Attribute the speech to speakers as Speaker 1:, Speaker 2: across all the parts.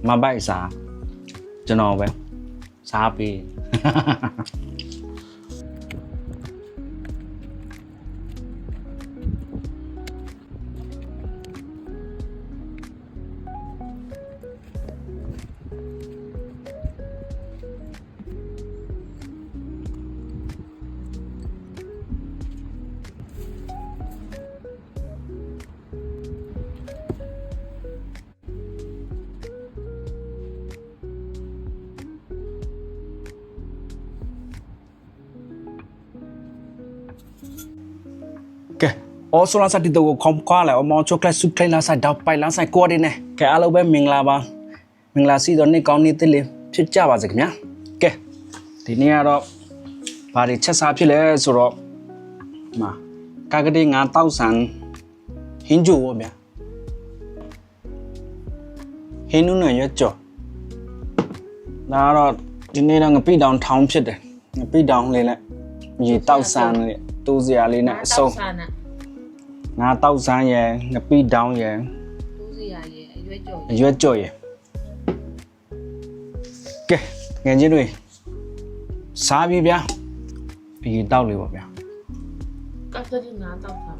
Speaker 1: မပိုက်စားကျွန်တော်ပဲစားပေး ကဲအော်ဆိုလာစတီတော့ခေါမ်ခွာလဲအမောချိုကလက်ဆုခလိုက်လာဆိုင်တော့ပိုင်လာဆိုင်ကိုဒီနေကဲအားလုံးပဲမင်္ဂလာပါမင်္ဂလာစီတော့နေ့ကောင်းနေ့တည်းလေးဖြစ်ကြပါစေခင်ဗျာကဲဒီနေ့ကတော့ဘာတွေချက်စားဖြစ်လဲဆိုတော့မှာကာကတိငါတောက်ဆန်ဟင်းကျိုးပေါ့ဗျာဟင်းနုနဲ့ရွက်ကြော်ဒါတော့ဒီနေ့တော့ငပိတောင်ထောင်းဖြစ်တယ်ငပိတောင်လေးနဲ့ရေတောက်ဆန်နဲ့တိုးစရာလေးနဲ့အစုံငါတောက်ဆန်းရယ်ငပိတောင်းရယ်
Speaker 2: တိုးစရာရယ်
Speaker 1: အရွက်ကြော်ရယ်ကဲငယ်ချင်းတွေစားပြီဗျာပြီးတောက်လေးပေါ့ဗျာ
Speaker 2: ကတ်တရီငါတောက်တာ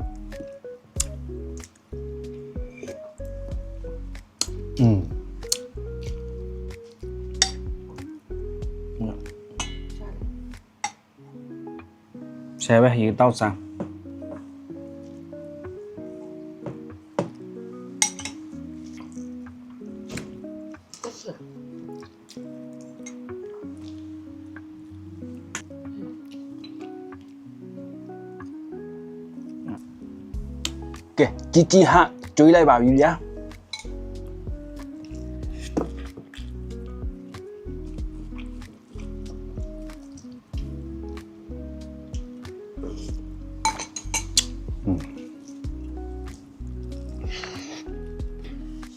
Speaker 1: ဆယ်ပဲရေတောက်ဆန်းကဲကြီးဟာကျွေးလိုက်ပါပြီဗျာ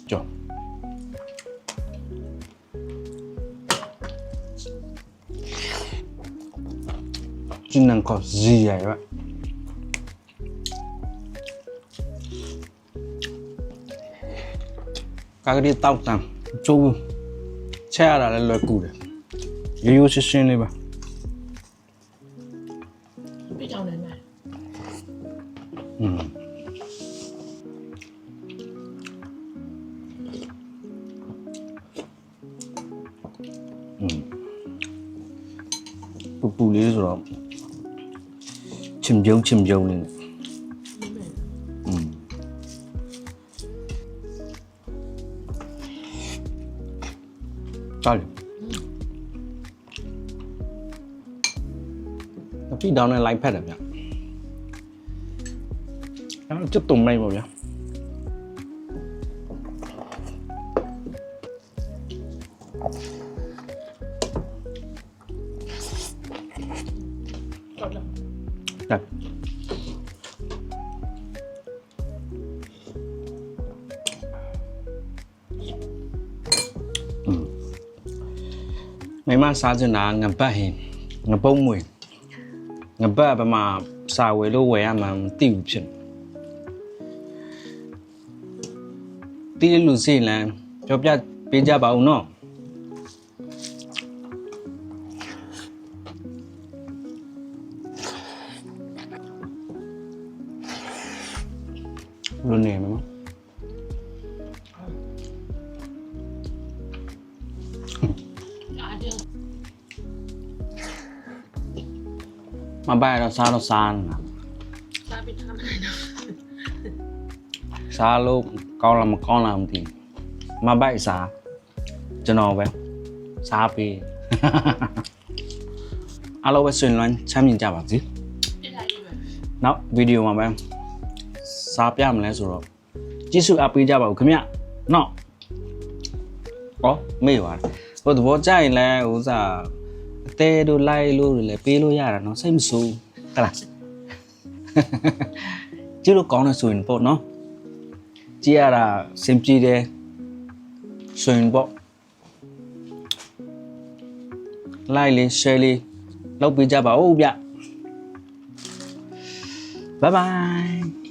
Speaker 1: ကြောကျင်းနံကောဇီရယ်ဗျကာကတိတောက်တမ်းကျိုးချက်ရတာလည်းလွယ်ကူတယ်ရိုးရိုးရှင်းရှင်းလေးပါ
Speaker 2: ပြကြောင်နေမှာ
Speaker 1: ပူလေးဆိုတော့ချင်ပြုံးလေးနဲ့တယ်အပြိတောင်းနဲ့လိုက်ဖက်တယ်ဗျအဲ့တော့ကျွတ်တုံလိုက်ပါဗျာတယ်မိမစားချင်တာငပတ်ဟင်းငပုံးမွေငပတ်ဘာမှစာဝယ်လို့ဝယ်ရမှမသိဘူးဖြစ်တီးလူစိလန်ပြောပြပေးကြပါဦးနော်လူနေမနော်မပိုင်တော့စားတော့စားနေတာ
Speaker 2: စားပြီးထားနိုင်တော့
Speaker 1: စားလို့ကောင်းလားမကောင်းလားမသိမပိုင်စားကျွန်တော်ပဲစားပေးအားလုံးပဲဆွေးနွေးချမ်းမြေ့ကြပါစေနောက်ဗီဒီယိုမှာပဲစားပြမလဲဆိုတော့ကြည့်စုအပ်ပေးကြပါဦးခင်ဗျနော်ဟောမေ့ပါတယ်ဟိုသဘောကျရင်လည်းဥစားအသေးတို့လိုက်လို့လည်းပေးလို့ရတာနော်စိတ်မဆိုးဟလားကြည့်လို့ကောင်းတယ်ဆိုရင်ပေါ့နော်ကြည့်ရတာစင်ပြေတယ်ဆိုရင်ပေါ့လိုက်လေး share လေးလုပ်ပေးကြပါဦးဗျ bye bye